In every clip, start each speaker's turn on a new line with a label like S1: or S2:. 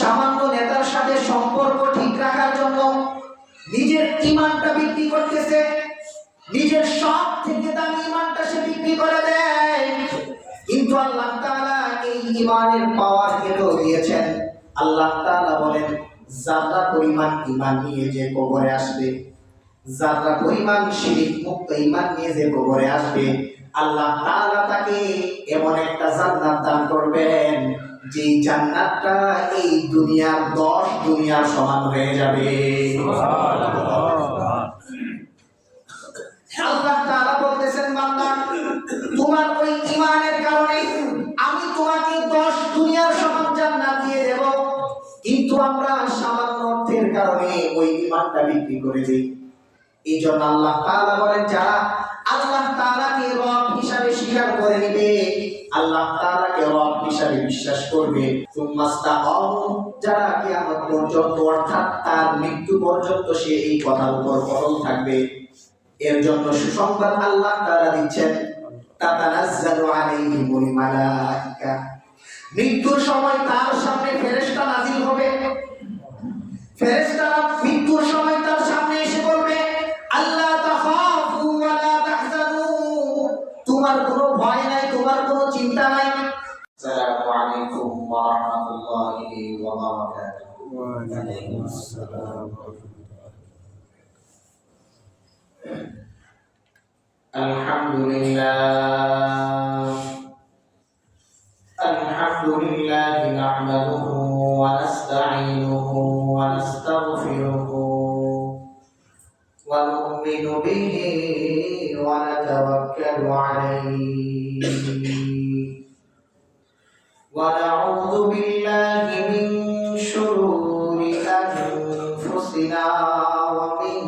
S1: সামান্য নেতার সাথে সম্পর্ক ঠিক রাখার জন্য নিজের ঈমানটা বিক্রি করতেছে, নিজের সব থেকে দামি ঈমানটা সে বিক্রি করে দেয়। কিন্তু আল্লাহ তাআলা এই ঈমানের পাওয়ার কেন দিয়েছেন? আল্লাহ তাআলা বলেন, যারা পরিমাণ ঈমান নিয়ে যে কবরে আসবে, যারা পরিমাণ শিরক মুক্ত ঈমান নিয়ে যে কবরে আসবে, আল্লাহ তাআলা তাকে এমন একটা জান্নাত দান করবেন যে জান্নাতটা এই দুনিয়ার 10 দুনিয়ার সমান হয়ে যাবে। আল্লাহ তাআলা বলতেছেন, বান্দা তোমার ওই ঈমানের কারণে আমি তোমাকে 10 দুনিয়ার সমান জান্নাত দিয়ে দেব। কিন্তু আমরা সামান্য অর্থের কারণে ওই ঈমানটা বিক্রি করে দিই। এইজন্য আল্লাহ তাআলা বলেন, যারা আল্লাহ তাআলাকে রব হিসাবে স্বীকার করে নেবে, আল্লাহ তাআলাকে রব হিসাবে বিশ্বাস করবে, সুম্মাস্তাকামু, যারা কিয়ামত পর্যন্ত অর্থাৎ তার মৃত্যু পর্যন্ত সে এই কথার উপর অটল থাকবে, এর জন্য সুসংবাদ আল্লাহ তাআলা দিচ্ছেন, তাতানাজ্জালু আলাইহিমুল মালায়েকা, মৃত্যুর সময় তার সামনে ফেরেশতা নাযিল হবে। ফেরেশতারা মৃত্যুর সময় তার সামনে এসে বলবে, আল্লাহ তাখাফু ওয়া লা তাহজানু, তোমার কোনো ভয় নাই, তোমার কোনো চিন্তা নাই। আসসালামু আলাইকুম ওয়া রাহমাতুল্লাহি ওয়া বারাকাতুহু। ওয়া আলাইকুম আসসালাম ওয়া রাহমাতুল্লাহ। আলহামদুলিল্লাহ নাহমাদুহু ওয়া নাস্তাঈনুহু ওয়া নাস্তাগফিরুহু ওয়া নু'মিনু বিহি ওয়া নাতাওয়াক্কালু আলাইহি ওয়া নাউযু বিল্লাহি মিন শুরুরি আনফুসিনা ওয়া মিন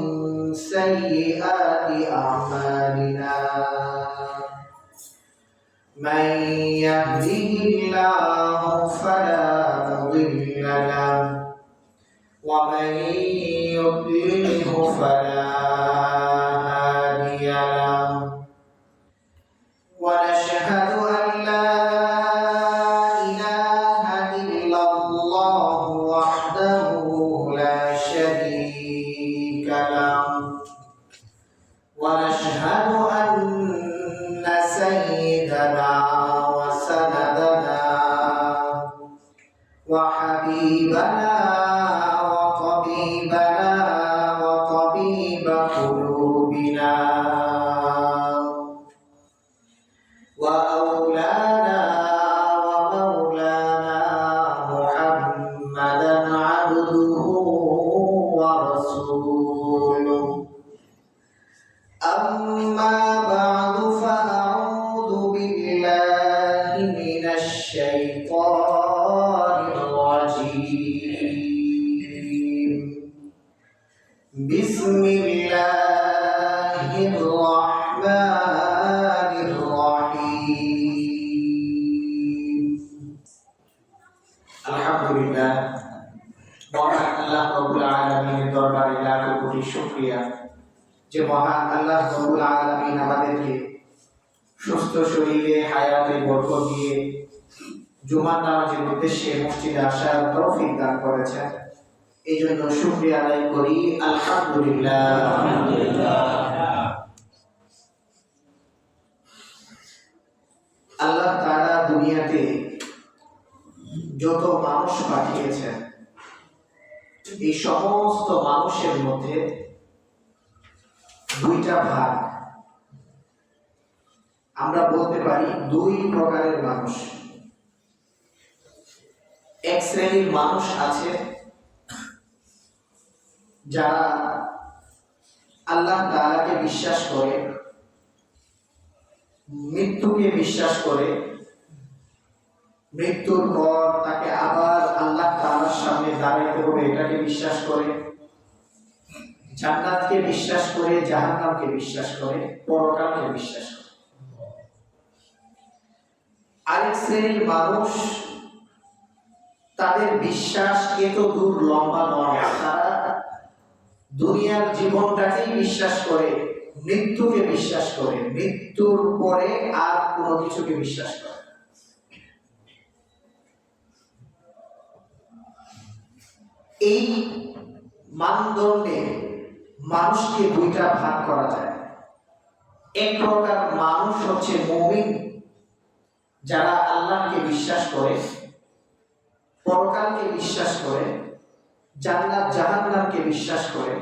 S1: সাইয়্যাতি আ'মালিনা। من يهده الله فلا مضل له ومن يضلله فلا هادي له ونشهد أن لا إله إلا الله وحده لا شريك له ونشهد أن سيدنا وسندنا وحبيبنا وطبيبنا وطبيب قلوبنا وأولانا ومولانا محمدا عبده ورسوله. أما بعد فأعوذ بالله من الشيطان الرجيم. بسم الله الرحمن الرحيم. আলহামদুলিল্লাহ, মহান আল্লাহ রাব্বুল আলামিনের দরবারে লাখ কোটি শুকরিয়া যে মহান আল্লাহ রাব্বুল আলামিন আমাদেরকে সুস্থ শরীরে হায়াতে বরকত দিয়ে জুমার নামাজের উদ্দেশ্যে মসজিদে আসার তৌফিক দান করেছেন। এই জন্য শুকরিয়া আদায় করি, আলহামদুলিল্লাহ। আল্লাহ তাআলা দুনিয়াতে যত মানুষ পাঠিয়েছেন, এই সমস্ত মানুষের মধ্যে দুইটা ভাগ, আমরা বলতে পারি দুই প্রকারের মানুষ। এক শ্রেণীর মানুষ আছে যারা আল্লাহ তাআলাকে বিশ্বাস করে, মৃত্যুকে বিশ্বাস করে, মৃত্যুর পর তাকে আবার আল্লাহ তাআলার সামনে দাঁড়াতে হবে এটাকে বিশ্বাস করে, জান্নাতকে বিশ্বাস করে, জাহান্নামকে বিশ্বাস করে, পরকালকে বিশ্বাস করে। আরেক শ্রেণীর মানুষ, তাদের বিশ্বাস এত দূর লম্বা নয়, তারা দুনিয়ার জীবনটাকেই বিশ্বাস করে, মৃত্যুকে বিশ্বাস করে, মৃত্যুর পরে আর কোনো কিছুকে বিশ্বাস করে। এই মানদণ্ডে মানুষকে দুইটা ভাগ করা যায়। এক প্রকার মানুষ হচ্ছে মুমিন, যারা আল্লাহকে বিশ্বাস করে, পরকালকে বিশ্বাস করে, জান্নাত জাহান্নামকে বিশ্বাস করে।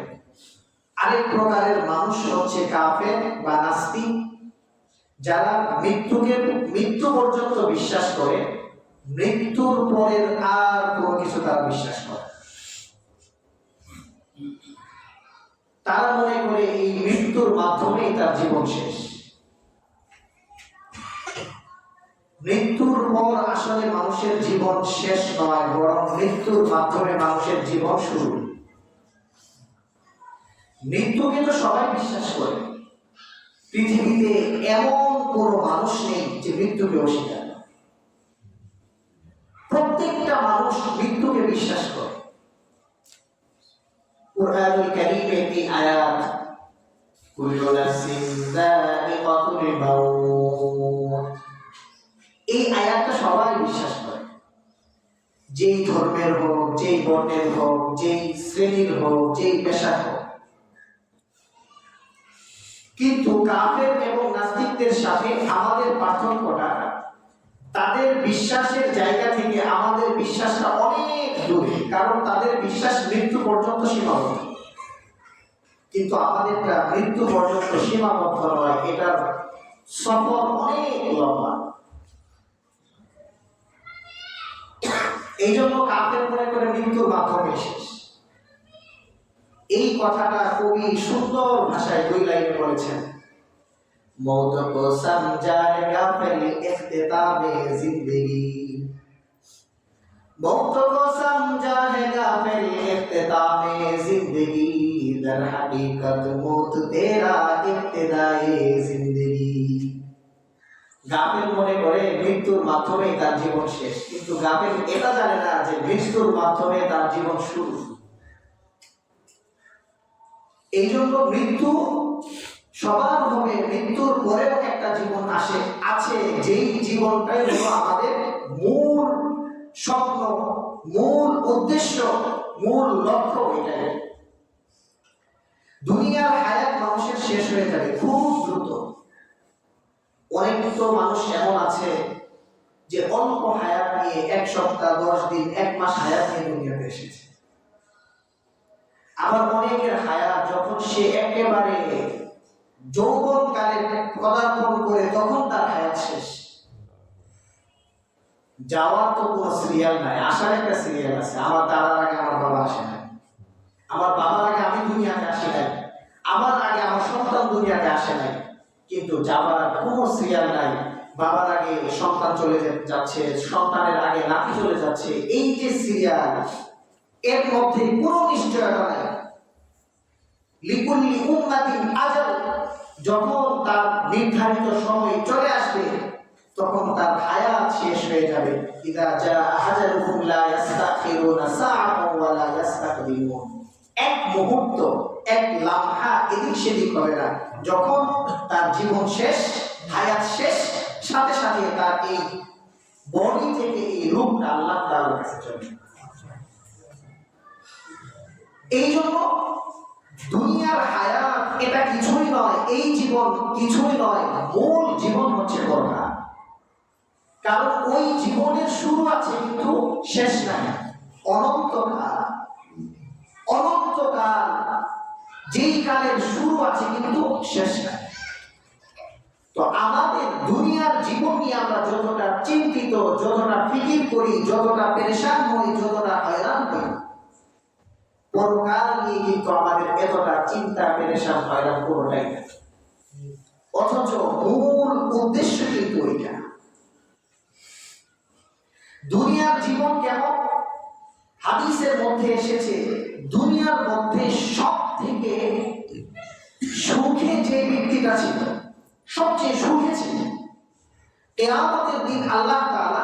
S1: আরেক প্রকারের মানুষ হচ্ছে কাফের বা নাস্তিক, যারা মৃত্যু পর্যন্ত বিশ্বাস করে, মৃত্যুর পরের আর কোনো কিছু তারা বিশ্বাস করে। তারা মনে করে এই মৃত্যুর মাধ্যমেই তার জীবন শেষ। মৃত্যুর পর আসলে মানুষের জীবন শেষ নয়, বরং মৃত্যুর মাধ্যমে মানুষের জীবন শুরু। মৃত্যুকে তো সবাই বিশ্বাস করে, পৃথিবীতে এমন কোনো মানুষ নেই যে মৃত্যুকে অস্বীকার করে। প্রত্যেকটা মানুষ মৃত্যুকে বিশ্বাস করে। কুরআনুল কারীমে একটি আয়াত, কুল্লু নাফসিন যায়িকাতুল মাউত, এই আয়াতটা সবাই বিশ্বাস করে, যেই ধর্মের হোক, যেই বর্ণের হোক, যেই শ্রেণীর হোক, যেই পেশার হোক। কিন্তু কাফের এবং নাস্তিকদের সাথে আমাদের পার্থক্যটা, তাদের বিশ্বাসের জায়গা থেকে আমাদের বিশ্বাসটা অনেক দূরে, কারণ তাদের বিশ্বাস মৃত্যু পর্যন্ত সীমাবদ্ধ। কিন্তু আমাদেরটা মৃত্যু পর্যন্ত সীমাবদ্ধ নয়, এটার সফর অনেক লম্বা। এই জন্য কাফের মনে করে মৃত্যুর মাধ্যমে শেষ। এই কথাটা কবি সুন্দর ভাষায় 2 লাইনে বলেছেন, मौत को समझाएगा फिर इख्तिताम जिंदगी, मौत को समझाएगा फिर इख्तिताम जिंदगी, दर हकीकत मौत तेरा इब्तिदाए जिंदगी। গাফেল মনে করে মৃত্যুর মাধ্যমে তার জীবন শেষ, কিন্তু গাফেল এটা জানে না যে মৃত্যুর মাধ্যমে তার জীবন শুরু। এই জন্য মৃত্যু সবার হবে, মৃত্যুর পরেও একটা জীবন আছে, যেই জীবনটাই হলো আমাদের মূল স্বপ্ন, মূল উদ্দেশ্য, মূল লক্ষ্য। এটাই দুনিয়ার হায়াত মানুষের শেষ হয়ে যাবে খুব দ্রুত। অনেক তো মানুষ এমন আছে যে অল্প হায়াত নিয়ে 1 সপ্তাহ, 10 দিন, 1 মাস হায়াত নিয়ে দুনিয়াতে এসেছে। আবার অনেকের হায়াত যখন সে একেবারে যৌবনকালে পদার্পণ করে, তখন তার হায়াত শেষ। যাওয়ার তো কোনো সিরিয়াল নাই, আসার একটা সিরিয়াল আছে। আমার দাদার আগে আমার বাবা আসে নাই, আমার বাবার আগে আমি দুনিয়াতে আসি নাই, আমার আগে আমার সন্তান দুনিয়াতে আসে নাই। কিন্তু যাওয়ার কোনো সিরিয়াল নাই। বাবার আগে সন্তান চলে যাচ্ছে, সন্তানের আগে নাতি চলে যাচ্ছে। এই যে সিরিয়াল, এর মধ্যে কোনো নিশ্চয়তা নাই। লিকুল্লি উম্মাতিন আজাল, যখন তার নির্ধারিত সময় চলে আসবে, তখন তার হায়াত শেষ হয়ে যাবে। ইদা জা আজালুহুম লা ইস্তাখিরুনা সাআতান ওয়া লা ইস্তাকদিমুন, এক মুহূর্ত, এক লামহা এদিক সেদিক হবে না। যখন তার জীবন শেষ, হায়াত শেষ, সাথে সাথে তার এই বডি থেকে এই রূপটা আল্লাহ তাআলার কাছে চলে। এই জন্য দুনিয়ার হায়াত এটা কিছুই নয়, এই জীবন কিছুই নয়, মূল জীবন হচ্ছে পরকাল। কারণ ওই জীবনের শুরু আছে কিন্তু শেষ নাই, অনন্তকাল। অনন্তকাল, যেই কালের শুরু আছে কিন্তু শেষ নাই। তো আমাদের দুনিয়ার জীবন নিয়ে আমরা যতটা চিন্তিত, যতটা ফিকির করি, যতটা পেরেশান হই, যতটা হয়রান হই, পরকাল নিয়ে কিন্তু আমাদের এতটা চিন্তা, পেরেশান, হয়রান কোনোটাই না। অথচ মূল উদ্দেশ্য কিন্তু ওইটা। দুনিয়ার জীবন কেমন? হাদিসের মধ্যে এসেছে, দুনিয়ার মধ্যে সব থেকে সুখে যে ব্যক্তিটা ছিল, সবচেয়ে সুখে ছিল, কিয়ামতের দিন আল্লাহ তাআলা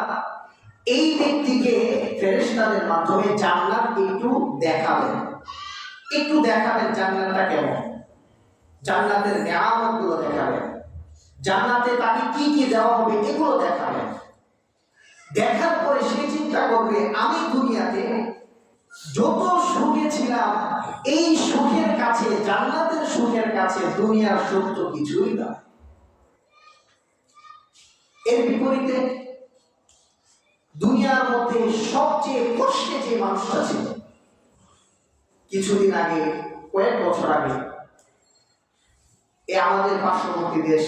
S1: এই ব্যক্তিকে ফেরেশতাদের মাধ্যমে জান্নাত একটু দেখাবেন। জান্নাতটা কেমন, জান্নাতের নিয়ামতগুলো দেখাবেন, জান্নাতে তাকে কি কি দেওয়া হবে এগুলো দেখাবেন। দেখার পরে সে চিন্তা করবে, আমি দুনিয়াতে যত সুখে ছিলাম, এই সুখের কাছে, জান্নাতের সুখের কাছে দুনিয়ার সুখ তো কিছুই না। এর বিপরীতে দুনিয়ার মধ্যে সবচেয়ে কষ্টে যে মানুষটা ছিল, কিছুদিন আগে, কয়েক বছর আগে, আমাদের পার্শ্ববর্তী দেশ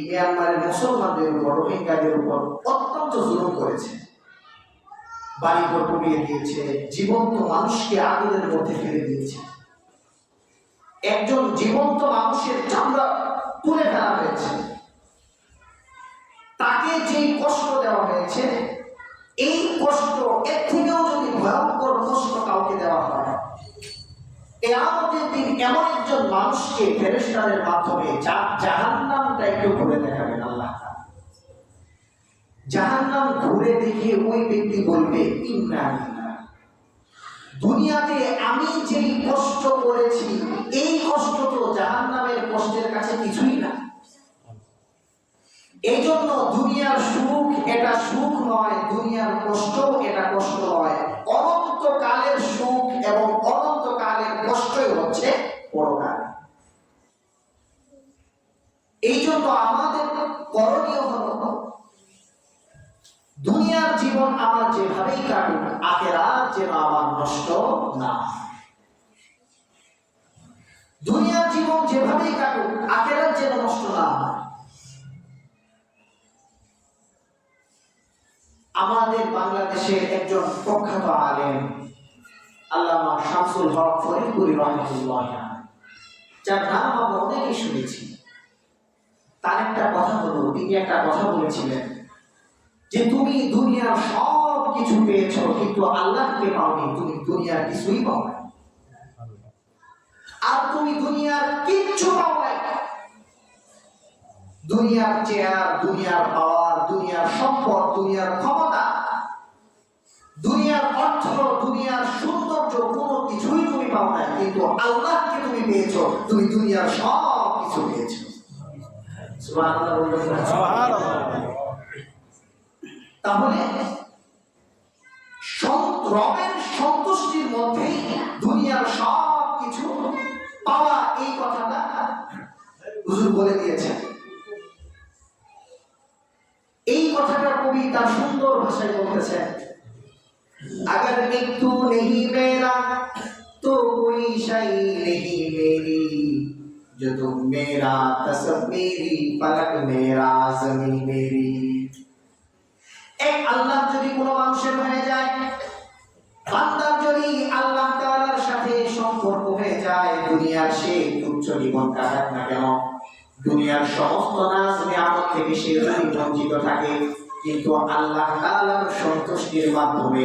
S1: মিয়ানমারের মুসলমানদের উপর, রোহিঙ্গাদের উপর অত্যন্ত জুলুম করেছে। বাড়িঘর পুড়িয়ে দিয়েছে, জীবন্ত মানুষকে আগুনের মধ্যে ফেলে দিয়েছে। একজন জীবন্ত মানুষের চামড়া তুলে ফেলা হয়েছে। তাকে যে কষ্ট দেওয়া হয়েছে, এই কষ্ট এর থেকেও যদি ভয়ঙ্কর কষ্ট কাউকে দেওয়া হয়, কিয়ামতের দিন এমন একজন মানুষকে ফেরেশতাদের মাধ্যমে জাহান্নামটা একটু ঘুরে দেখাবেন আল্লাহ। জাহান্নাম ঘুরে দেখে ওই ব্যক্তি বলবে, ইন্না লিল্লাহ, দুনিয়াতে আমি যেই কষ্ট করেছি, এই কষ্ট তো জাহান্নামের কষ্টের কাছে কিছুই না। এই জন্য দুনিয়ার সুখ এটা সুখ নয়, দুনিয়ার কষ্ট এটা কষ্ট নয়। অনন্তকালের সুখ এবং অনন্তকালের কষ্টই হচ্ছে পরকাল। এই জন্য আমাদের করণীয় হলো, দুনিয়ার জীবন আমার যেভাবেই কাটুক, আখিরাত যেন আমার নষ্ট না। দুনিয়ার জীবন যেভাবেই কাটুক, আখিরাত যেন নষ্ট না হয়। আমাদের বাংলাদেশের একজন প্রখ্যাত আলেম আল্লামা শামসুল হক ফরিদপুরি রাহমাতুল্লাহ, যার নাম আমরা অনেকেই শুনেছি। তার একটা কথা হলো, তিনি একটা কথা বলেছিলেন যে তুমি দুনিয়ার সব কিছু পেয়েছো, কিন্তু আল্লাহকে পাওনি, তুমি দুনিয়ার কিছুই পাও না। আর তুমি দুনিয়ার কিচ্ছু পাও না। দুনিয়ার চেয়ার, দুনিয়ার পাওয়ার, দুনিয়ার সম্পদ, দুনিয়ার ক্ষমতা, দুনিয়ার অর্থ, দুনিয়ার সৌন্দর্য, কোনো কিছুই তুমি পাও না, কিন্তু আল্লাহকে তুমি পেয়েছো, তুমি দুনিয়ার সব কিছু পেয়েছো। তাহলে রবের সন্তুষ্টির মধ্যেই দুনিয়ার সব কিছু পাওয়া, এই কথাটা হুজুর বলে দিয়েছেন। এই কথাটা কবি তার সুন্দর ভাষায় বলতেছেন, अगर एक तू नहीं मेरा तो कोई शय नहीं मेरी, जो तुम मेरा तसब मेरी, पलक मेरा ज़मीन मेरी। एक আল্লাহ যদি কোনো মানুষের হয়ে যায়, বান্দার যদি আল্লাহ তাআলার সাথে সম্পর্ক হয়ে যায়, দুনিয়ার সে তুচ্ছ জীবন কাটাক না কেন, দুনিয়ার সমস্ত নাজ নিয়ামত থেকে সে যদি বঞ্চিত থাকে, কিন্তু আল্লাহ তাআলার সন্তুষ্টির মাধ্যমে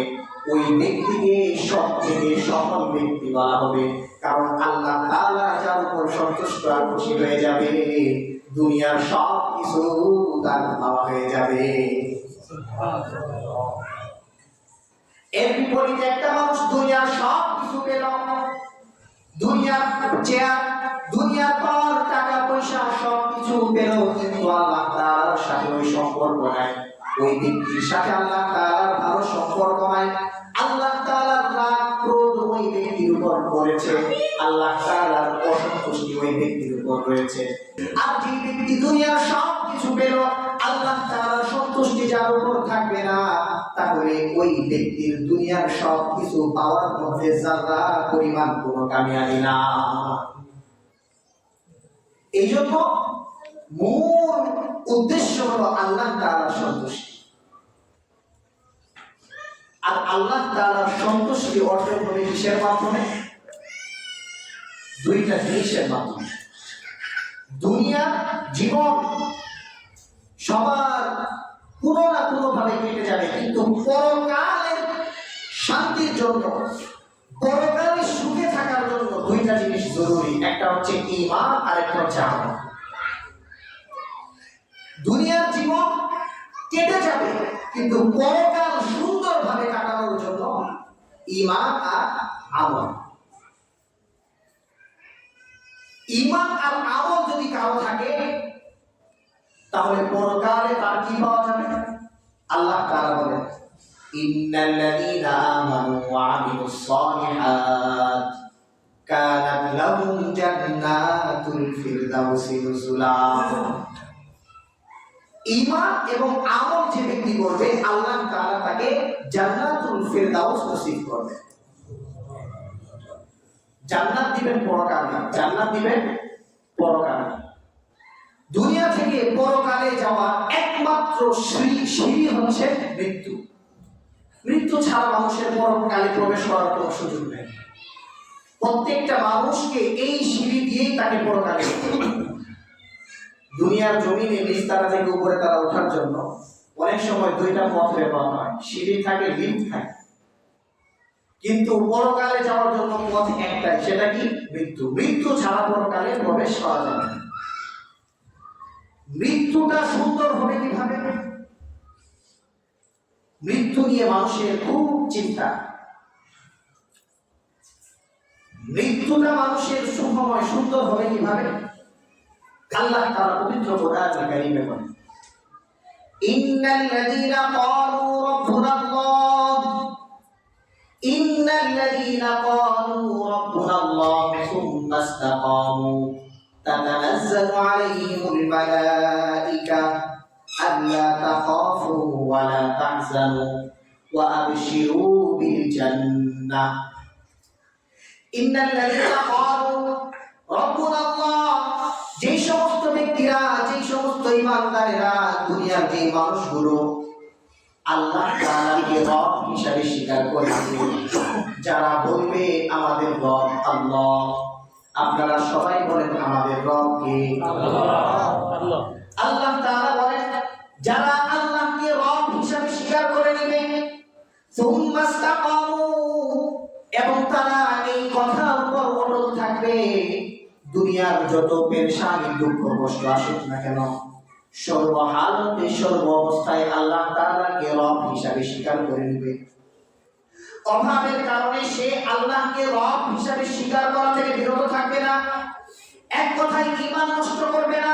S1: ওই ব্যক্তিকে সব থেকে সফল ব্যক্তি বলা হবে। কারণ আল্লাহ তাআলা যার উপর সন্তুষ্ট আর খুশি হয়ে যাবে, দুনিয়ার সব কিছু তার পাওয়া হয়ে যাবে। এর বিপরীতে একটা মানুষ দুনিয়ার সব কিছু পেল, দুনিয়ার চেয়ার, দুনিয়ার পাওয়ার, টাকা পয়সা সব কিছু পেল, কিন্তু আল্লাহ তাআলার সাথে ওই সম্পর্ক নাই, ওই ব্যক্তির সাথে আল্লাহ তাআলার ভালো সম্পর্ক নাই, আল্লাহ তাআলার রাগ ক্রোধ ওই ব্যক্তির উপর পড়েছে, আল্লাহ তাআলার অসন্তুষ্টি ওই ব্যক্তির উপর রয়েছে। আর যে ব্যক্তি দুনিয়ার সব কিছু পেল, আল্লাহ তাআলার সন্তুষ্টি যার উপর থাকবে না, তাহলে ওই ব্যক্তির দুনিয়ার সব কিছু পাওয়ার মধ্যে যারা পরিমাণ কোনো কামিয়াবি না। এই জন্য মূল উদ্দেশ্য হলো আল্লাহ তাআলার সন্তুষ্টি। আর আল্লাহ তাআলার সন্তুষ্টি অর্জন হবে কিসের মাধ্যমে? দুইটা জিনিসের মাধ্যমে। দুনিয়ার জীবন সবার কোনো না কোনো ভাবে কেটে যাবে, কিন্তু পরকালের শান্তির জন্য, পরকালের সুখে থাকার জন্য দুইটা জিনিস জরুরি, একটা হচ্ছে ঈমান আর একটা হচ্ছে আমল। দুনিয়ার জীবন কেটে যাবে, কিন্তু পরকাল সুন্দরভাবে কাটানোর জন্য ঈমান আর আমল। ঈমান আর আমল যদি কারো থাকে, তাহলে পরকালে তার কি পাওয়া যাবে? আল্লাহ তাআলা বলেন, ইন্নাল্লাযীনা আমানু ওয়া আমিলুস সালিহাত কানাত লাহুম জান্নাতুল ফিরদাউসি নুজুলা। ঈমান এবং আমল যে ব্যক্তি করবে আল্লাহ তাআলা তাকে জান্নাতুল ফিরদাউস নসিব করবে। জান্নাত দিবেন পরকালে, জান্নাত দিবেন পরকালে। দুনিয়া থেকে পরকালে যাওয়া একমাত্র সিঁড়ি হচ্ছে মৃত্যু। মৃত্যু ছাড়া মানুষের পরকালে প্রবেশ করার কোনো সুযোগ নেই। প্রত্যেকটা মানুষকে এই সিঁড়ি দিয়েই তাকে পরকালে দুনিয়ার জমিনে নিচতলা থেকে উপরে তারা ওঠার জন্য অনেক সময় দুইটা পথ ব্যবহার হয়, সিঁড়ি থাকে, লিফট থাকে। কিন্তু পরকালে যাওয়ার জন্য পথ একটাই, সেটা কি? মৃত্যু। মৃত্যু ছাড়া পরকালে প্রবেশ করা যাবে না। মৃত্যুটা সুন্দর হবে কিভাবে? মৃত্যু নিয়ে মানুষের খুব চিন্তা। মৃত্যুটা মানুষের সুখময় সুন্দর হবে কিভাবে? আল্লাহ তাআলা পবিত্র কোরআনে কারীমে বলেন, ইন্নাল্লাযীনা ক্বালু রাব্বুনাল্লাহ ইন্নাল্লাযীনা ক্বালু রাব্বুনাল্লাহ সুম্মা ইসতাকামু তাতানাজ্জালু আলাইহিমুল মালাঈকা আল্লা তাখাফু ওয়া লা তাহজানু ওয়া আবশিরু বিল জান্নাহ। ইন্নাল্লাযীনা ক্বালু রাব্বুনাল্লাহ, যে সমস্ত ব্যক্তিরা, যে সমস্ত ঈমানদারেরা, দুনিয়ার যে মানুষগুলো আল্লাহ তাআলাকে রব হিসাবে স্বীকার করবে, যারা বলবে আমাদের রব আল্লাহ। আপনারা সবাই বলেন আমাদের রব কে? আল্লাহ। আল্লাহ তাআলা বলেন যারা আল্লাহকে রব হিসাবে স্বীকার করে নেবে, সুম্মা ইসতাকামু, এবং তারা এই কথার উপর অটল থাকবে, দুনিয়ার যত পেরেশানি দুঃখ কষ্ট আসুক না কেন, সর্বহালতে সর্ব অবস্থায় আল্লাহ তাআলাকে রব হিসাবে স্বীকার করে নেবে। অভাবের কারণে সে আল্লাহকে রব হিসাবে স্বীকার করা থেকে বিরত থাকবে না। এক কথায় ঈমান নষ্ট করবে না।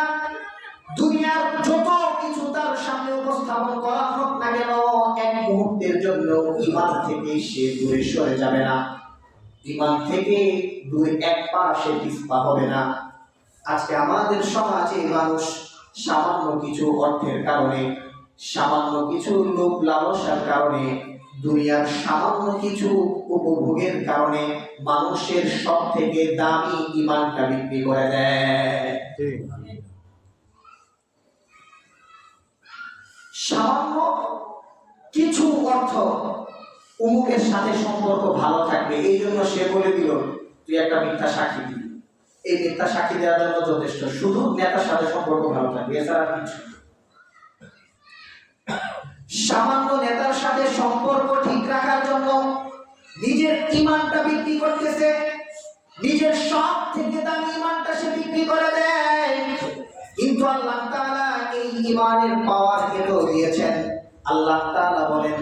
S1: দুনিয়ার যত কিছু তার সামনে উপস্থাপন করা হোক না কেন, এক মুহূর্তের জন্য ঈমান থেকে সে দূরে সরে যাবে না। ঈমান থেকে দুই এক পা সে পিছপা হবে না। আজকে আমাদের সমাজে মানুষ সামান্য কিছু অর্থের কারণে, সামান্য কিছু লোভ লালসার কারণে, দুনিয়ার সামান্য কিছু উপভোগের কারণে মানুষের সব থেকে দামি ঈমানটা বিক্রি করে দেয়। সামান্য কিছু অর্থ, অমুকের সাথে সম্পর্ক ভালো থাকবে, এই জন্য সে বলে দিল তুই একটা মিথ্যা সাক্ষী দিবি। এই মিথ্যা সাক্ষী দেওয়ার জন্য যথেষ্ট, শুধু নেতার সাথে সম্পর্ক ভালো থাকবে, এছাড়া কিছু। সামান্য নেতার সাথে সম্পর্ক ঠিক রাখার জন্য নিজের ঈমানটা বিক্রি করতেছে, নিজের সব থেকে দামি ঈমানটা সে বিক্রি করে দেয়। কিন্তু আল্লাহ তাআলা এই ঈমানের পাওয়ার কেন দিয়েছেন? আল্লাহ তাআলা বলেন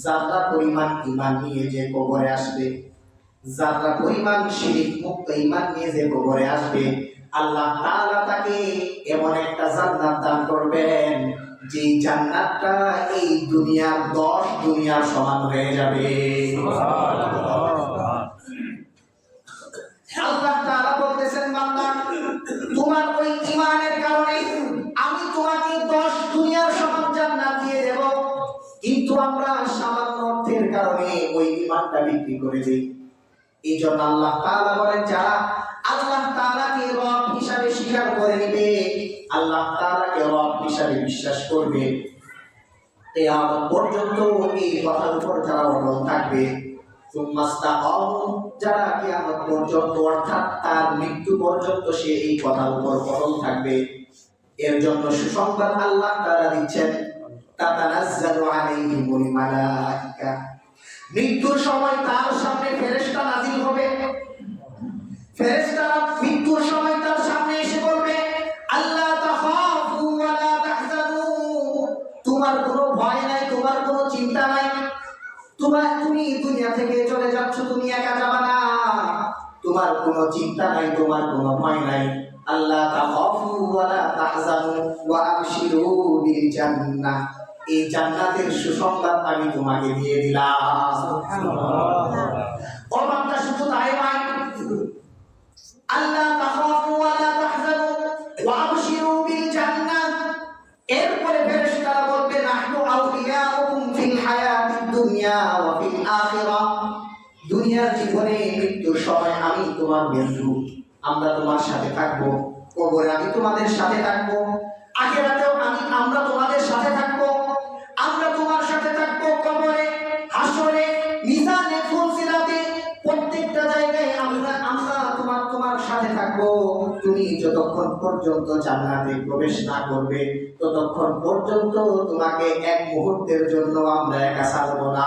S1: যারা পরিমাণ ঈমান নিয়ে যে কবরে আসবে, যারা পরিমাণ শিরক মুক্ত ঈমান নিয়ে যে কবরে আসবে, আল্লাহ তাআলা তাকে এমন একটা জান্নাত দান করবেন যে জান্নাতটা এই দুনিয়ার 10 দুনিয়ার সমান হয়ে যাবে। আল্লাহ তাআলা বলতেছেন বান্দা, তোমার ওই ঈমানের কারণে আমি তোমাকে 10 দুনিয়ার সমান জান্নাত দিয়ে দেব। কিন্তু আমরা সামান্য অর্থের কারণে ওই ঈমানটা বিক্রি করে দিই। এই জন্য আল্লাহ তাআলা বলেন যারা আল্লাহ তাআলাকে রব হিসাবে স্বীকার করে নেবে, আল্লাহ তাআলাকে রব হিসাবে বিশ্বাস করবে, কিয়ামত পর্যন্ত এই কথার উপর যারা অটল থাকবে, যারা কিয়ামত পর্যন্ত অর্থাৎ তার মৃত্যু পর্যন্ত সে এই কথার উপর অটল থাকবে, এর জন্য সুসংবাদ আল্লাহ তাআলা দিচ্ছেন, তাতানাজ্জালু আলাইহিমুল মালাঈকা, মৃত্যুর সময় তার সামনে ফেরেশতা নাযিল হবে। ফেরেশতারা মৃত্যুর সময় তার সামনে এসে বলবে আল্লাহ তাখাফু ওয়া লা তাহজানু, তোমার কোনো ভয় নাই, তোমার কোনো চিন্তা নাই, তুমি দুনিয়া থেকে চলে যাচ্ছ, তুমি একা যাবে না, তোমার কোনো চিন্তা নাই, তোমার কোনো ভয় নাই। আল্লাহ তাখাফু ওয়া লা তাহজানু ওয়া আবশিরু বিল জান্নাহ, এই জান্নাতের সুসংবাদ আমি তোমাকে দিয়ে দিলাম। ও বান্দা, শুধু তাই নয়, আল্লাহ তাখাফু ওয়া লা তাহজানু ওয়া আবশিরু বিল জান্নাহ। এরপরে ফেরেশতারা বলবে নাহনু আউলিয়াউকুম ফিল হায়াতিদ দুনিয়া ওয়া ফিল আখিরাহ। দুনিয়ার জীবনে মৃত্যুর সময় আমি তোমার বন্ধু, আমরা তোমার সাথে থাকবো। কবরে আমি তোমাদের সাথে থাকবো, আখিরাতেও আমরা তোমাদের সাথে থাকবো। আমরা তোমার সাথে থাকবো কবরে, হাসরে, মিজানে, ফুলসিরাতে, প্রত্যেকটা জায়গায় আমরা তোমার সাথে থাকবো। তুমি যতক্ষণ পর্যন্ত জান্নাতে প্রবেশ না করবে ততক্ষণ পর্যন্ত তোমাকে এক মুহূর্তের জন্য আমরা একা ছাড়বো না।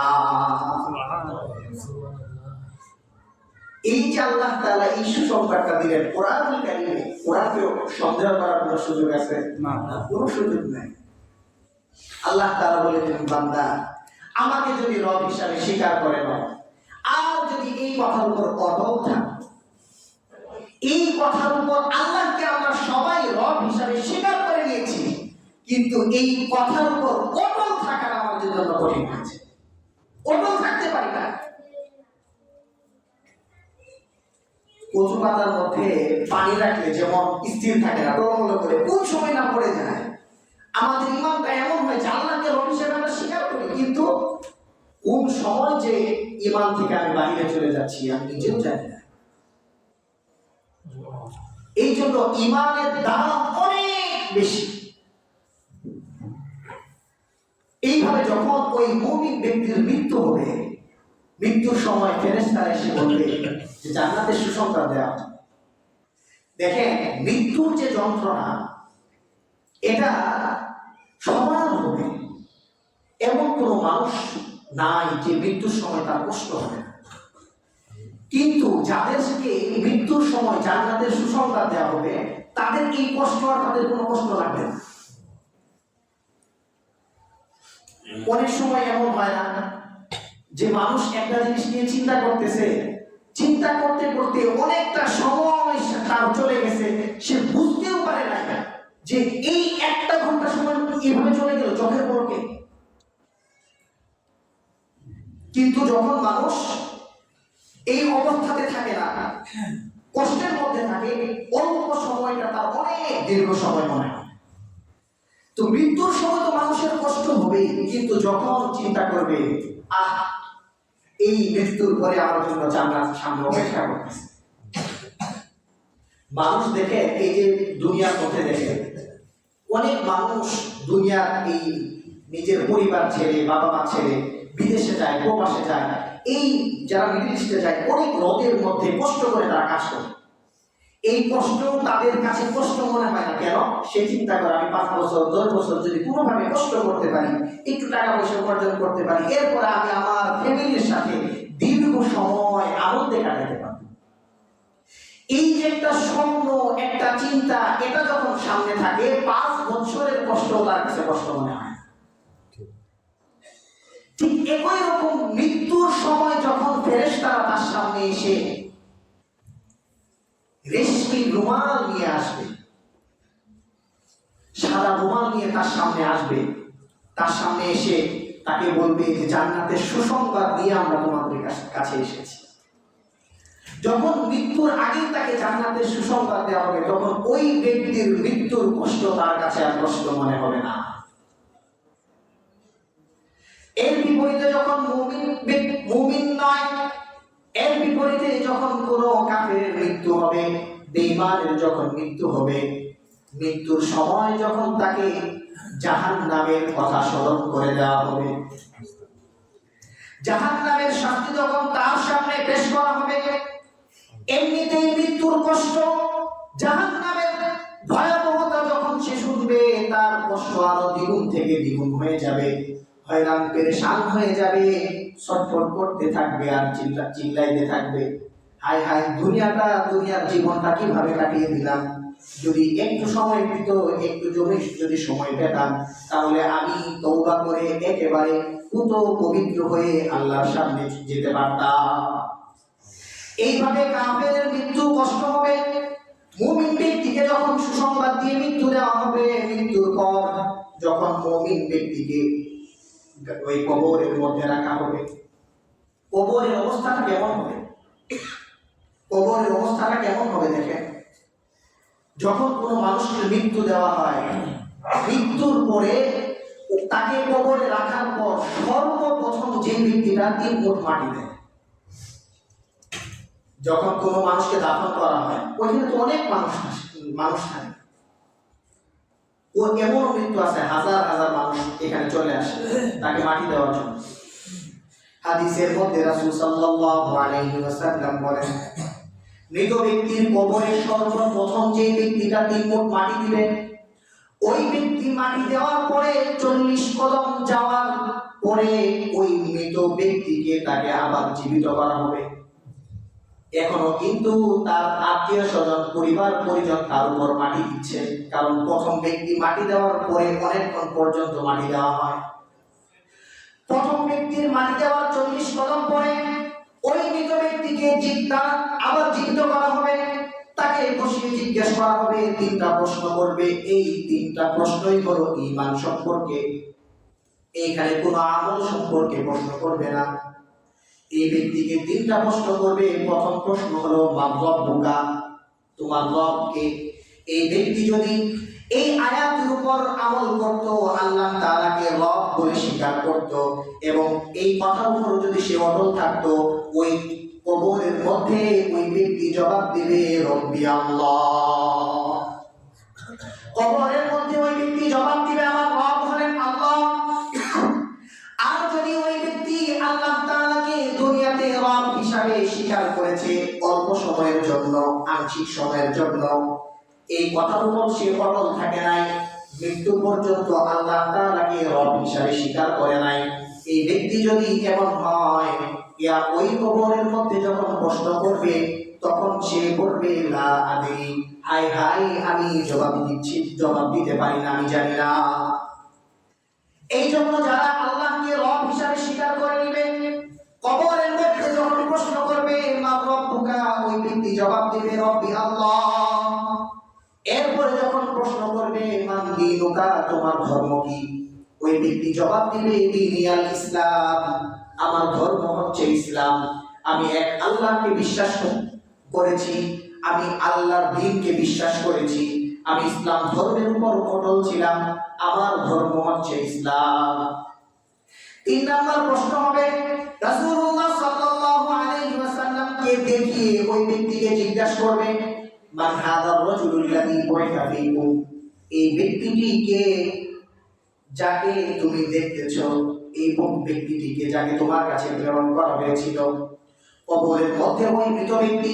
S1: এই যে আল্লাহ তাআলা এই সুসংবাদটা দিলেন কোরআনুল কারীমে, কোরআনকেও সন্দেহ করার কোনো সুযোগ আছে? না, কোনো সুযোগ নাই। আল্লাহ তাআলা বলেছেন, বান্দা আমাকে যদি রব হিসাবে স্বীকার করে নাও, আর যদি এই কথার উপর অটল থাকো, এই কথার উপর আল্লাহকে আমরা সবাই রব হিসাবে স্বীকার করে নিয়েছি, কিন্তু এই কথার উপর অটল থাকাটা আমাদের জন্য কঠিন আছে। অটল থাকতে পারি না। কচু পাতার মধ্যে পানি রাখলে যেমন স্থির থাকে না, টলমল করে কোন সময় না পড়ে যায়, আমাদের ইমানটা এমন হয় যে আল্লাহকে রব হিসেবে আমরা স্বীকার করি, কিন্তু কোন সময় যে ইমান থেকে আমি বাইরে চলে যাচ্ছি আমি নিজেও জানি না। এই জন্য ইমানের দাম অনেক বেশি। এইভাবে যখন ওই মুমিন ব্যক্তির মৃত্যু হবে, মৃত্যুর সময় ফেরেশতারা এসে বলবে যে জান্নাতের সুসংবাদ দেওয়া। দেখেন, মৃত্যুর যে যন্ত্রণা এটা সবার হবে, এমন কোনো মানুষ নাই যে মৃত্যুর সময় তার কষ্ট হবে না। কিন্তু যাদেরকে মৃত্যুর সময় জান্নাতের সুসংবাদ দেওয়া হবে তাদের এই কষ্ট আর তাদের কোনো কষ্ট লাগবে না। অনেক সময় এমন হয় না যে মানুষ একটা জিনিস নিয়ে চিন্তা করতেছে, চিন্তা করতে করতে অনেকটা সময় তার চলে গেছে, সে বুঝতেও পারে না যে এই একটা ঘন্টা সময় এভাবে চলে গেল চোখের পলকে। কিন্তু যখন মানুষ এই অবস্থাতে থাকে না, কষ্টের মধ্যে থাকে, অল্প সময়টা তার অনেক দীর্ঘ সময় মনে হয়। তো মৃত্যুর সময় তো মানুষের কষ্ট হবেই, কিন্তু যখন চিন্তা করবে এই মৃত্যুর পরে আমার জন্য জান্নাত সামনে অপেক্ষা করতেছে। মানুষ দেখে, এই যে দুনিয়ার মধ্যে দেখে অনেক মানুষ দুনিয়ার এই নিজের পরিবার ছেড়ে, বাবা মা ছেড়ে বিদেশে যায়, প্রবাসে যায়, এই যারা মিডল ইস্টে যায় অনেক রোদের মধ্যে কষ্ট করে তারা কাজ করে। এই কষ্ট তাদের কাছে কষ্ট মনে হয় না কেন? সে চিন্তা করে আমি 5 বছর 10 বছর যদি কোনোভাবে কষ্ট করতে পারি, একটু টাকা পয়সা উপার্জন করতে পারি, এরপরে আমি আমার ফ্যামিলির সাথে দীর্ঘ সময় আনন্দে কাটাতে পারব। এই যে একটা স্বপ্ন, একটা চিন্তা, এটা যখন সামনে থাকে 5 বছরের কষ্ট তার কাছে কষ্ট মনে হয়। ঠিক একই রকম মৃত্যুর সময় যখন ফেরেশতারা তার সামনে এসে রেশমি রুমাল নিয়ে আসবে, সাদা রুমাল নিয়ে তার সামনে আসবে, তার সামনে এসে তাকে বলবে যে জান্নাতের সুসংবাদ নিয়ে আমরা তোমাদের কাছে এসেছি। যখন মৃত্যুর আগে তাকে জান্নাতের সুসংবাদ দেওয়া হবে তখন ওই ব্যক্তির মৃত্যুর কষ্ট তার কাছে আর কষ্ট মনে হবে না। এর বিপরীতে যখন মুমিন নয়, এর বিপরীতে যখন কোনো কাফেরের মৃত্যু হবে, বেঈমানের যখন মৃত্যু হবে, মৃত্যুর সময় যখন তাকে জাহান্নামের কথা স্মরণ করে দেওয়া হবে, জাহান্নামের শাস্তি যখন তার সামনে পেশ করা হবে, এমনিতেই মৃত্যুর কষ্ট, জাহান্নামের ভয়াবহতা যখন সে শুনবে তার কষ্ট আরো দ্বিগুণ থেকে দ্বিগুণ হয়ে যাবে, হয়রান পেরেশান হয়ে যাবে, ছটফট করতে থাকবে আর চিল্লাইতে থাকবে, হায় হায় দুনিয়ার জীবনটা কিভাবে কাটিয়ে দিলাম, যদি একটু সময় পেত, একটু যদি সময় পেতাম তাহলে আমি তওবা করে একেবারে পুত পবিত্র হয়ে আল্লাহর সামনে যেতে পারতাম। এইভাবে কাফেরের মৃত্যু কষ্ট হবে। মুমিন ব্যক্তিকে যখন সুসংবাদ দিয়ে মৃত্যু দেওয়া হবে, মৃত্যুর পর যখন মুমিন ব্যক্তিকে ওই কবরের মধ্যে রাখা হবে, কবরের অবস্থাটা কেমন হবে? কবরের অবস্থাটা কেমন হবে দেখেন। যখন কোনো মানুষকে মৃত্যু দেওয়া হয়, মৃত্যুর পরে তাকে কবরে রাখার পর সর্বপ্রথম যে ব্যক্তিটা 3 মুঠ মাটি দেয়। যখন কোনো মানুষকে দাফন করা হয়, ওইখানে তো অনেক মানুষ থাকে। ও এমন মৃত্যু আছে, হাজার হাজার মানুষ এখানে চলে আসে তাকে মাটি দেওয়ার জন্য। হাদিসের মধ্যে রাসূল সাল্লাল্লাহু আলাইহি ওয়াসাল্লাম বলেন, মৃত ব্যক্তির কবরে সর্বপ্রথম যে ব্যক্তিটা 3 মুঠ মাটি দিবে, ওই ব্যক্তি মাটি দেওয়ার পরে 40 কদম যাওয়ার পরে ওই মৃত ব্যক্তিকে তাকে আবার জীবিত করা হবে। এখনো কিন্তু তার আত্মীয় স্বজন, পরিবার পরিজন তার উপর মাটি দিচ্ছে, কারণ প্রথম ব্যক্তি মাটি দেওয়ার পরে অনেকক্ষণ পর্যন্ত মাটি দেওয়া হয়। প্রথম ব্যক্তির মাটি দেওয়ার 40 কদম পরে ওই মৃত ব্যক্তিকে আবার জীবিত করা হবে। তাকে বসিয়ে জিজ্ঞেস করা হবে, 3টা প্রশ্ন করবে। এই 3টা প্রশ্নই হলো ঈমান সম্পর্কে, এইখানে কোনো আমল সম্পর্কে প্রশ্ন করবে না। এই ব্যক্তিকে 3টা প্রশ্ন করবে। প্রথম প্রশ্ন হলো মান রব্বুকা, তোমার রব কে? এই ব্যক্তি যদি এই আয়াতের উপর আমল করত, আল্লাহ তাআলাকে রব বলে স্বীকার করত এবং এই কথার উপর যদি সে অটল থাকতো, ওই কবরের মধ্যে ওই ব্যক্তি জবাব দিবে রব্বি আল্লাহ। কবরের মধ্যে ওই ব্যক্তি জবাব দিবে আমার রব হলেন আল্লাহ। আর যদি ওই ব্যক্তি আল্লাহ তাআলাকে দুনিয়াতে রব হিসাবে স্বীকার করেছে অল্প সময়ের জন্য, আংশিক সময়ের জন্য, এই কথার উপর সে অটল থাকে নাই, মৃত্যু পর্যন্ত আল্লাহ তাআলাকে রব হিসাবে স্বীকার করে নাই, এই ব্যক্তি যদি এমন হয়, ইয়া ওই কবরের মধ্যে যখন প্রশ্ন করবে তখন সে বলবে লা আদি, হাই হাই আমি জবাব দিতে পারি না, আমি জানি না। এই জন্য যারা আল্লাহকে রব হিসাবে স্বীকার করে নেবে, কবরের মধ্যে যখন প্রশ্ন করবে মা রব্বুকা, ওই ব্যক্তি জবাব দিবে রব্বি আল্লাহ। এরপরে যখন প্রশ্ন করবে মান দীনুকা, তোমার ধর্ম কি? ওই ব্যক্তি জবাব দিবে দীনিয়াল ইসলাম, আমার ধর্ম হচ্ছে ইসলাম। আমি এক আল্লাহকে বিশ্বাস করেছি, আমি আল্লাহর দ্বীনকে বিশ্বাস করেছি, আমি ইসলাম ধর্মের উপর অটল ছিলাম, আমার ধর্ম হচ্ছে ইসলাম। 3 নম্বর প্রশ্ন হবে রাসূলুল্লাহ সাল্লাল্লাহু আলাইহি ওয়াসাল্লামকে দেখিয়ে ওই ব্যক্তিকে জিজ্ঞাসা করবে মান হাদার রাজুলুল্লাযী বুইসা ফীকুম, এই ব্যক্তিটিকে যাকে তুমি দেখতেছো, এই ব্যক্তিটিকে যাকে তোমার কাছে প্রেরণ করা হয়েছিল। কবরের মধ্যে ওই মৃত ব্যক্তি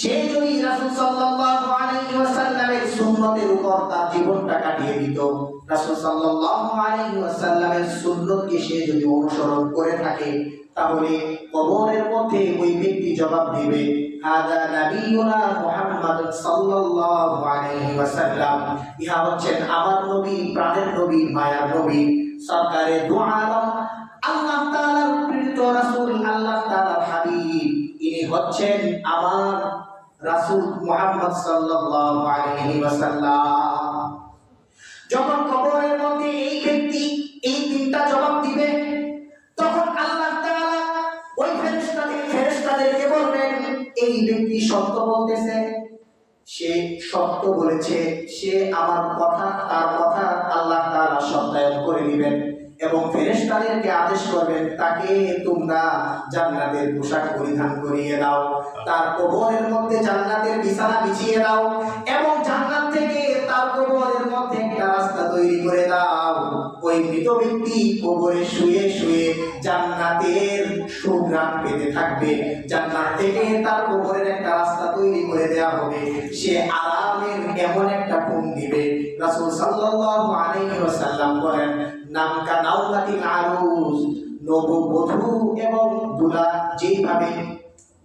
S1: সে যদি রাসূল সাল্লাল্লাহু আলাইহি ওয়াসাল্লামের সুন্নতের উপর তার জীবনটা কাটিয়ে দিত, রাসূল সাল্লাল্লাহু আলাইহি ওয়াসাল্লামের সুন্নতকে সে যদি অনুসরণ করে থাকে, তাহলে কবরের মধ্যে ওই ব্যক্তি জবাব দিবে হাদা নবিয়ুনা মুহাম্মদ সাল্লাল্লাহু আলাইহি ওয়াসাল্লাম, ইহা হচ্ছেন আমার নবী, প্রাণের নবী, মায়ার নবী, সরকারে দু আলম, আল্লাহ তাআলার প্রেরিত রাসূল, আল্লাহ তাআলার হাবিব, ইনি হচ্ছেন আমার রাসূল মুহাম্মদ সাল্লাল্লাহু আলাইহি ওয়াসাল্লাম। যখন কবরের মধ্যে এই ব্যক্তি এই 3টা জবাব দিবে, তখন আল্লাহ তাআলা ওই ফেরেশতাদেরকে বলবেন এই ব্যক্তি সত্য বলতেছে, সে সত্য বলেছে, সে আমার কথা, তার কথা আল্লাহ তাআলা সত্যায়ন করে দিবেন এবং ফেরেশতাদেরকে আদেশ করবেন তাকে তোমরা জান্নাতের পোশাক পরিধান করিয়ে দাও, তার কবরের মধ্যে জান্নাতের বিছানা বিছিয়ে দাও এবং জান্নাত থেকে তার কবরের মধ্যে একটা রাস্তা তৈরি করে দাও। ওই মৃত ব্যক্তি কবরে শুয়ে শুয়ে জান্নাতের সুঘ্রাণ পেতে থাকবে, জান্নাত থেকে তার কবরের একটা রাস্তা তৈরি করে দেওয়া হবে, সে আরামের এমন একটা ঘুম দিবে। রাসূল সাল্লাল্লাহু আলাইহি ওয়াসাল্লাম বলেন নামকা নাওমাতিল আরুস, নববধূ এবং দুলা যেইভাবে,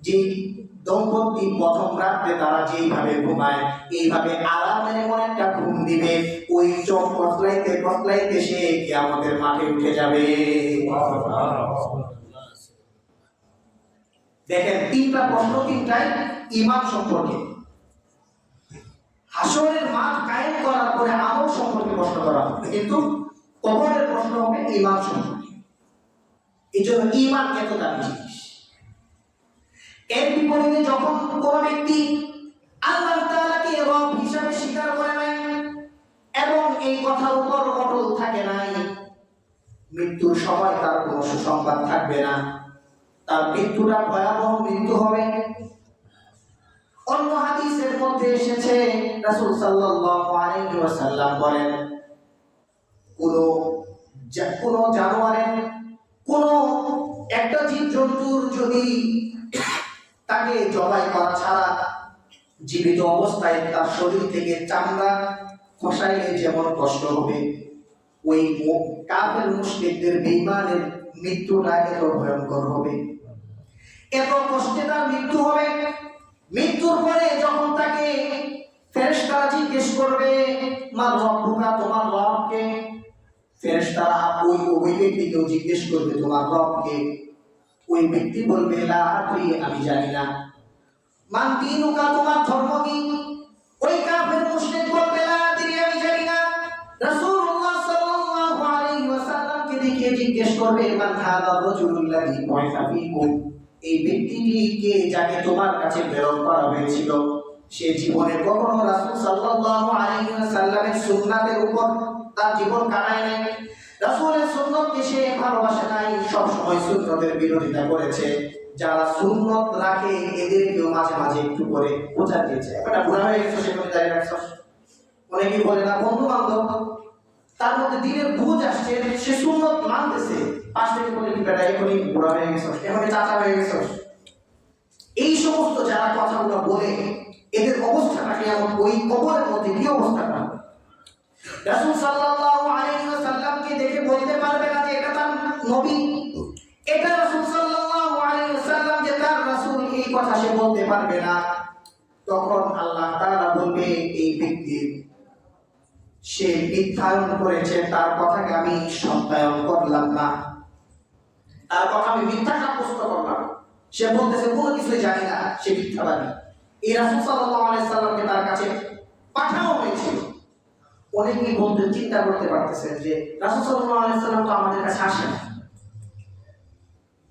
S1: যে দম্পতি প্রথম রাত্রে তারা যেইভাবে ঘুমায়, এইভাবে আরামের এমন একটা ঘুম দিবে, ওই চোখ কসলাইতে কসলাইতে সে কিয়ামতের মাঠে উঠে যাবে। দেখেন 3টা প্রশ্ন, 3টাই ঈমান সম্পর্কে। হাসরের মাঠ কায়েম করার পরে আমল সম্পর্কে প্রশ্ন করা হবে, কিন্তু কবরের প্রশ্ন হবে ঈমান সম্পর্কে। এই জন্য ঈমান এত দামি জিনিস। এর বিপরীতে যখন কোন ব্যক্তি আল্লাহ তাআলাকে রব হিসাবে স্বীকার করে নাই এবং এই কথার উপর অটল থাকে নাই, মৃত্যুর সময় তার কোনো সুসংবাদ থাকবে না, তার মৃত্যুটা ভয়াবহ মৃত্যু হবে। অন্য হাদিসের মধ্যে এসেছে রাসূল সাল্লাল্লাহু আলাইহি ওয়াসাল্লাম বলেন, কোন জানোয়ারের কোন একটা জীবজন্তুর যদি তাকে জবাই করা ছাড়া জীবিত অবস্থায় তার শরীর থেকে চামড়া খসাইলে যেমন কষ্ট হবে, ওই কাফের মুশরিকদের বেঈমানের মৃত্যুটা এত ভয়ঙ্কর হবে, এত কষ্টে তার মৃত্যু হবে। মৃত্যুর পরে যখন তাকে ফেরেশতারা জিজ্ঞেস করবে, মা রব্বুকা, তোমার রব কে? ফেরেশতারা ওই ব্যক্তিকেও জিজ্ঞেস করবে, তোমার রব কে? ওই ব্যক্তি বলবে, লা আদরি, আমি জানি না। মান দীনুকা, তোমার ধর্ম কি? ওই কাফের মুশরিক বলবে, লা আদরি, আমি জানি না। রাসূলুল্লাহ সাল্লাল্লাহু আলাইহি ওয়াসাল্লামকে দেখিয়ে জিজ্ঞেস করবে, মান হাযা রাজুলুল্লাযী বুইসা ফীকুম, এই ব্যক্তিটি কে যাকে তোমার কাছে প্রেরণ করা হয়েছিল? সে জীবনে কখনো রাসূল সাল্লাল্লাহু আলাইহি ওয়াসাল্লামের সুন্নাতের উপর তার জীবন কাটায় নাই, রাসূলের সুন্নতকে সে ভালোবাসে নাই, সব সময় সুন্নতের বিরোধিতা করেছে। যারা সুন্নত রাখে এদেরকেও মাঝে মাঝে একটু করে বোঝা দিয়েছে, একটা বুড়া হয়ে গেছে সে করে দাঁড়িয়ে রাখছ। অনেকেই বলে না বন্ধু বান্ধব, তার মধ্যে দিনের বুঝ আসছে, সে সুন্নত মানতেছে, পাশ থেকে বলে কি বেটা এখনই বুড়া হয়ে গেছ, এখনই চাচা হয়ে গেছ। এই সমস্ত যারা কথাগুলো বলে এদের অবস্থাটা কেমন, ওই কবরের মধ্যে কি অবস্থাটা? রাসূল সাল্লাল্লাহু আলাইহি ওয়াসাল্লামকে দেখে বলতে পারবে না যে এটা তার নবী, এটা রাসূল সাল্লাল্লাহু আলাইহি ওয়াসাল্লাম যে তার রাসূল, এই কথা সে বলতে পারবে না। তখন আল্লাহ তাআলা বলবে, এই ব্যক্তি সে মিথ্যায়ন করেছে, তার কথাকে আমি সত্যায়ন করলাম না, তার কথা আমি মিথ্যা সাব্যস্ত করলাম। সে বলতেছে কোনো কিছুই জানি না, সে মিথ্যাবাদী। এই রাসূল সাল্লাল্লাহু আলাইহি ওয়াসাল্লামকে তার কাছে পাঠানো হয়েছিল। অনেকেই বলতে চিন্তা করতে পারতেছেন যে রাসূল সাল্লাল্লাহু আলাইহি ওয়াসাল্লাম তো আমাদের কাছে আসেন,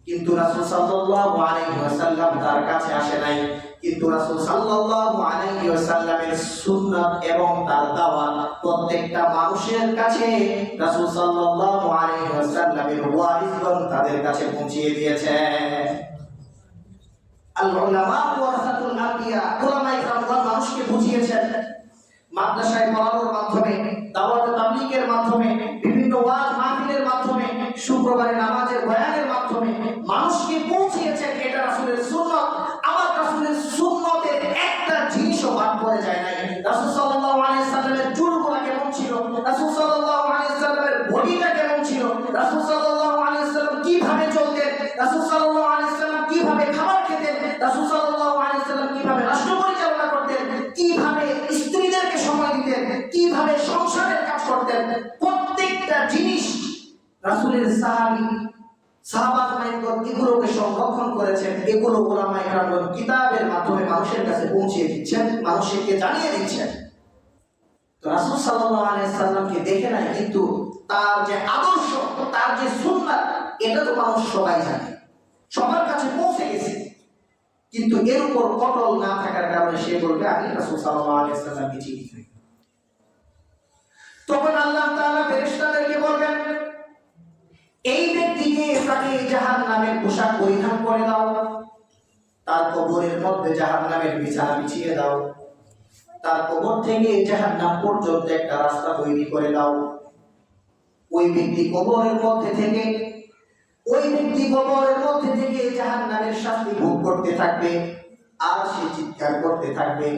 S1: কিন্তু রাসূল সাল্লাল্লাহু আলাইহি ওয়াসাল্লাম তার কাছে আসে নাই, কিন্তু রাসূল সাল্লাল্লাহু আলাইহি ওয়াসাল্লামের সুন্নাত এবং তার দাওয়াত প্রত্যেকটা মানুষের কাছে রাসূল সাল্লাল্লাহু আলাইহি ওয়াসাল্লামের ওয়ারিসগণ তাদের কাছে পৌঁছিয়ে দিয়েছে। আল উলামা ওয়ারাসাতুল আম্বিয়া, উলামায়ে কেরামগণ মানুষকে বুঝিয়েছেন, মাদ্রাসায় পড়ানোর মাধ্যমে, দাওয়াত তাবলীগের মাধ্যমে, বিভিন্ন ওয়াজ মাহফিলের মাধ্যমে, শুক্রবারে নামাজের বয়ানের মাধ্যমে মানুষকে পৌঁছিয়েছেন এটা রাসূলের সুন্নাত। আমার রাসূলের সুন্নতের একটা জিনিসও বাদ পড়ে যায় নাই। রাসূল সাল্লাল্লাহু আলাইহি সাল্লামের চুলগুলো কেমন ছিল, রাসূল সাল্লাল্লাহু আলাইহি সাল্লামের বডিটা কেমন ছিল, রাসূল সাল্লাল্লাহু আলাইহি সাল্লাম কিভাবে চলতেন, রাসূল সাল্লাল্লাহু আলাইহি সাল্লাম কিভাবে খাবার খেতেন, রাসূল সাল্লাল্লাহু আলাইহি সাল্লাম কিভাবে রাষ্ট্র পরিচালনা করতেন, কিভাবে স্ত্রীদেরকে সময় দিতেন, কিভাবে সংসারের কাজ করতেন, প্রত্যেকটা জিনিস রাসূলের সাহাবাগণ এগুলোকে সংরক্ষণ করেছেন। এগুলো উলামায়ে কেরামগণ কিতাবের মাধ্যমে মানুষের কাছে পৌঁছিয়ে দিচ্ছেন, মানুষকে জানিয়ে দিচ্ছেন। তো রাসূল সাল্লাল্লাহু আলাইহি সাল্লামকে দেখে নাই, কিন্তু তার যে আদর্শ, তার যে সুন্নাত, এটা তো মানুষ সবাই জানে, সবার কাছে পৌঁছে গেছে, কিন্তু এর উপর অটল না থাকার কারণে সে বলবে আমি রাসূল সাল্লাল্লাহু আলাইহি সাল্লামকে চিনি না। তখন আল্লাহ তাআলা ফেরেশতাদেরকে বলবেন, এই ব্যক্তিকে তাকে জাহান্নামের পোশাক পরিধান করে দাও, তার কবরের মধ্যে জাহান্নামের বিছানা বিছিয়ে দাও, তার কবর থেকে জাহান্নাম পর্যন্ত একটা রাস্তা তৈরি করে দাও। ওই ব্যক্তি কবরের মধ্যে থেকে জাহান্নামের শাস্তি ভোগ করতে থাকবে, আর সে চিৎকার করতে থাকবে।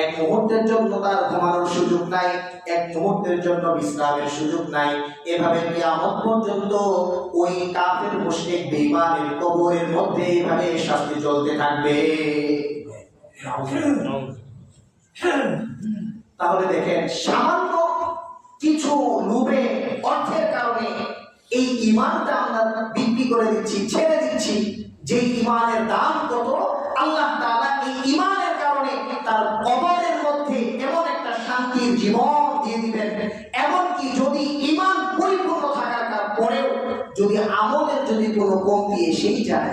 S1: এক মুহূর্তের জন্য তার ঘুমানোর সুযোগ নাই, এক মুহূর্তের জন্য বিশ্রামের সুযোগ নাই। এভাবে কিয়ামত পর্যন্ত ওই কাফের মুশরিক বেঈমানের কবরের মধ্যে এভাবে শাস্তি চলতে থাকবে। তাহলে দেখেন, সামান্য কিছু লোভে, অর্থের কারণে এই ঈমানটা আমরা বিক্রি করে দিচ্ছি, ছেড়ে দিচ্ছি। যে ঈমানের দাম কত, আল্লাহ তাআলা এই ঈমানের কারণে তার কবরের মধ্যে এমন একটা শান্তির জীবন দিয়ে দিবেন। এমনকি যদি ঈমান পরিপূর্ণ থাকার পরেও যদি আমলের যদি কোনো কমতি এসেই যায়,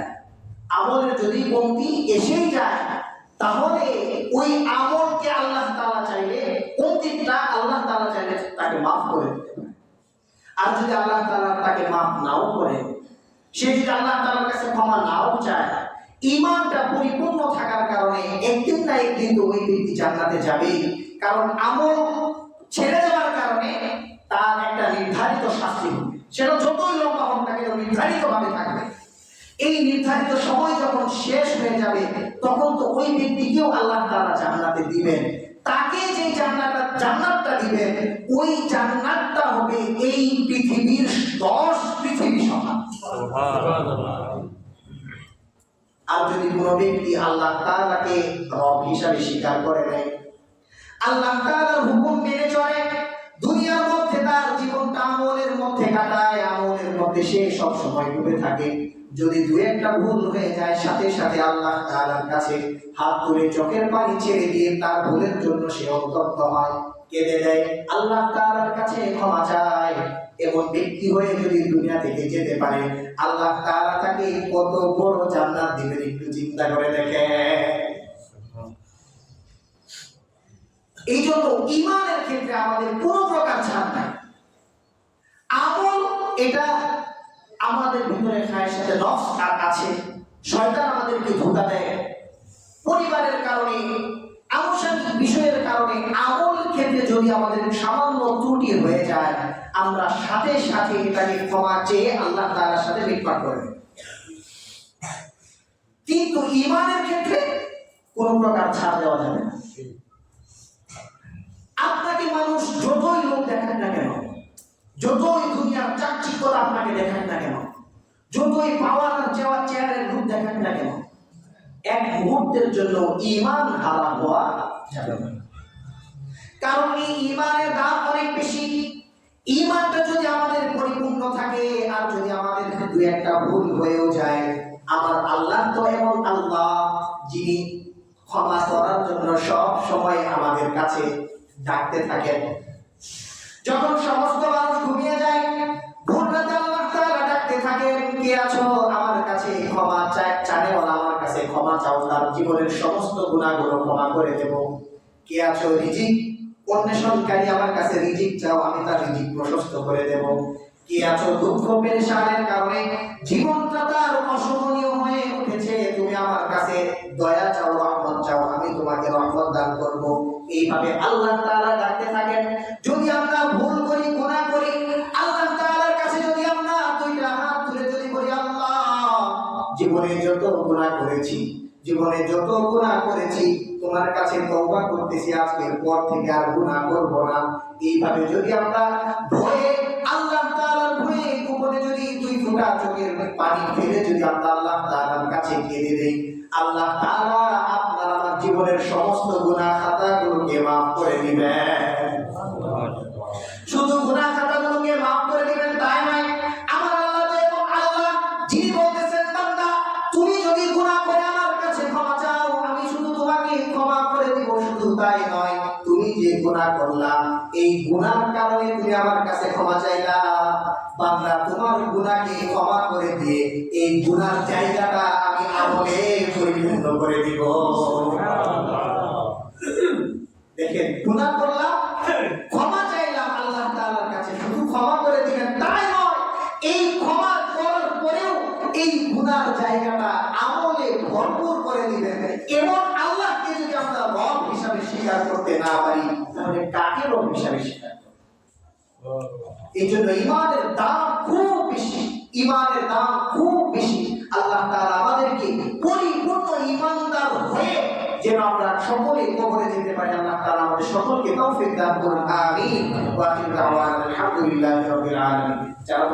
S1: আমলের যদি কমতি এসেই যায়, তাহলে ওই আমলকে আল্লাহ তাআলা চাইলে, কমতিটা আল্লাহ তাআলা চাইলে তাকে মাফ করে দিতে পারে। আর যদি আল্লাহ তাআলা তাকে মাফ নাও করে, সে যদি আল্লাহ তাআলার কাছে ক্ষমা নাও চায়, ঈমানটা পরিপূর্ণ থাকার কারণে একদিন না একদিন তো ওই ব্যক্তি জান্নাতে যাবেই। কারণ আমল ছেড়ে দেওয়ার কারণে তার একটা নির্ধারিত শাস্তি হবে, সেটা যতই লম্বা হোক না কেন নির্ধারিত ভাবে থাকবে। এই নির্ধারিত সময় যখন শেষ হয়ে যাবে, তখন তো ওই ব্যক্তিকেও আল্লাহ তাআলা জান্নাতে দিবেন। তাকে যে জান্নাতটা দিবেন, ওই জান্নাতটা হবে এই পৃথিবীর 10 পৃথিবী সমান। আর যদি কোনো ব্যক্তি আল্লাহ তাআলাকে রব হিসাবে স্বীকার করে নেয়, আল্লাহ তাআলার হুকুম মেনে চলে, দুনিয়ার মধ্যে তার জীবনটা আমলের মধ্যে কাটায়, আমলের মধ্যে সে সব সময় ডুবে থাকে, যদি দু একটা ভুল হয়ে যায়, সাথে সাথে আল্লাহ তাআলার কাছে হাত তুলে চোখের পানি ছেড়ে দিয়ে তার ভুলের জন্য সে অনুতপ্ত হয়, কেঁদে দেয়, আল্লাহ তাআলার কাছে ক্ষমা চায়, এমন ব্যক্তি হয়ে যদি দুনিয়া থেকে যেতে পারে, আল্লাহ তাআলা তাকে কত বড় জান্নাত দিবেন একটু চিন্তা করে দেখেন। এই জন্য ঈমানের ক্ষেত্রে আমাদের কোনো প্রকার ছাড় নাই। আমল এটা আমাদের ভিতরে খায়ের সাথে নফস আছে, শয়তান আমাদেরকে ধোঁকা দেয়, পরিবারের কারণে, আনুষঙ্গিক বিষয়ের কারণে আমল ক্ষেত্রে যদি আমাদের সামান্য ত্রুটি হয়ে যায়, আমরা সাথে সাথে এটাকে ক্ষমা চেয়ে আল্লাহ তাআলার সাথে মিটমাট করে দেব। কিন্তু ঈমানের ক্ষেত্রে কোনো প্রকার ছাড় দেওয়া যাবে না। আপনাকে মানুষ যতই লোক দেখান না কেন, যতই দুনিয়ার চাকচিক্যতা আপনাকে দেখান না কেন, যতই পাওয়ার চেয়ারের রূপ দেখান না কেন, এক মুহূর্তের জন্য ঈমান হারা হওয়া যাবে না। কারণ এই ঈমানের দাম অনেক বেশি। ঈমানটা যদি আমাদের পরিপূর্ণ থাকে, আর যদি আমাদের দু একটা ভুল হয়েও যায়, আমার আল্লাহ তো এমন আল্লাহ যিনি ক্ষমা করার জন্য সব সময় আমাদের কাছে ডাকতে থাকেন। যখন সমস্ত মানুষ ঘুমিয়ে যায়, ভোর রাতে আল্লাহ তাআলা ডাকতে থাকেন, কে আছো আমার কাছে ক্ষমা চাও, আমার কাছে ক্ষমা চাও, তার জীবনের সমস্ত গুনাহগুলো ক্ষমা করে দেব। কে আছো রিজিক অন্বেষণকারী, আমার কাছে রিজিক চাও, আমি তার রিজিক প্রশস্ত করে দেব। কে আছো দুঃখ পেরেশানের কারণে জীবনটা তার অসহনীয় হয়ে উঠেছে, তুমি আমার কাছে দয়া চাও, রহমত চাও, আমি তোমাকে রহমত দান করব। এইভাবে আল্লাহ তাআলা ডাকতে থাকেন। যদি আমরা ভুল করি, গুনাহ করি, আল্লাহ তাআলার কাছে যদি আমরা দুইটা হাত তুলে যদি বলি, আল্লাহ জীবনে যত গুনাহ করেছি তোমার কাছে তওবা করতেছি, আজকের পর থেকে আর গুনাহ করব না। এইভাবে যদি আমরা ভয়ে, আল্লাহ তাআলার ভয়ে গোপনে যদি দুই ফোঁটা চোখের পানি ফেলে যদি আমরা আল্লাহ তাআলার কাছে কেঁদে দেই, আল্লাহ তাআলা আপনার আমার জীবনের সমস্ত গুনাহ খাতাগুলোকে মাফ করে দিবেন। শুধু গুনাহ খাতাগুলোকে মাফ করে দিবেন তাই নয়, আমার আল্লাহ তো এবং আল্লাহ যিনি বলতেছেন, বান্দা তুমি যদি গুনাহ করে আমার কাছে ক্ষমা চাও, আমি শুধু তোমাকে ক্ষমা করে দিব। শুধু তাই নয়, তুমি যে গুনাহ করলা, এই গুনাহর কারণে তুমি আমার কাছে ক্ষমা চাইলা, বান্দা তোমার গুনাহকে ক্ষমা করে দিয়ে এই গুনাহর জায়গাটা আমি আমলে পরিপূর্ণ করে দিব। দেখেন, গুনাহ করলাম, ক্ষমা চাইলাম আল্লাহ তাআলার কাছে, শুধু ক্ষমা করে দিবেন তাই নয়, এই ক্ষমা করার পরেও এই গুনাহর জায়গাটা আমলে ভরপুর করে দিবেন। এবং আল্লাহকে যদি আমরা রব হিসাবে স্বীকার করতে না পারি, তাহলে কাকে রব হিসাবে স্বীকার করব? এই জন্য ঈমানের দাম খুব বেশি, ঈমানের দাম খুব বেশি। আল্লাহ তাআলা আমাদেরকে পরিপূর্ণ ঈমানদার হয়ে যেন আমরা সকলে কবরে যেতে পারি, আল্লাহ তাআলা আমাদের সকলকে তৌফিক দান করুন। আমিন। ওয়া আখিরু দাওয়ানা আলহামদুলিল্লাহি রাব্বিল আলামিন।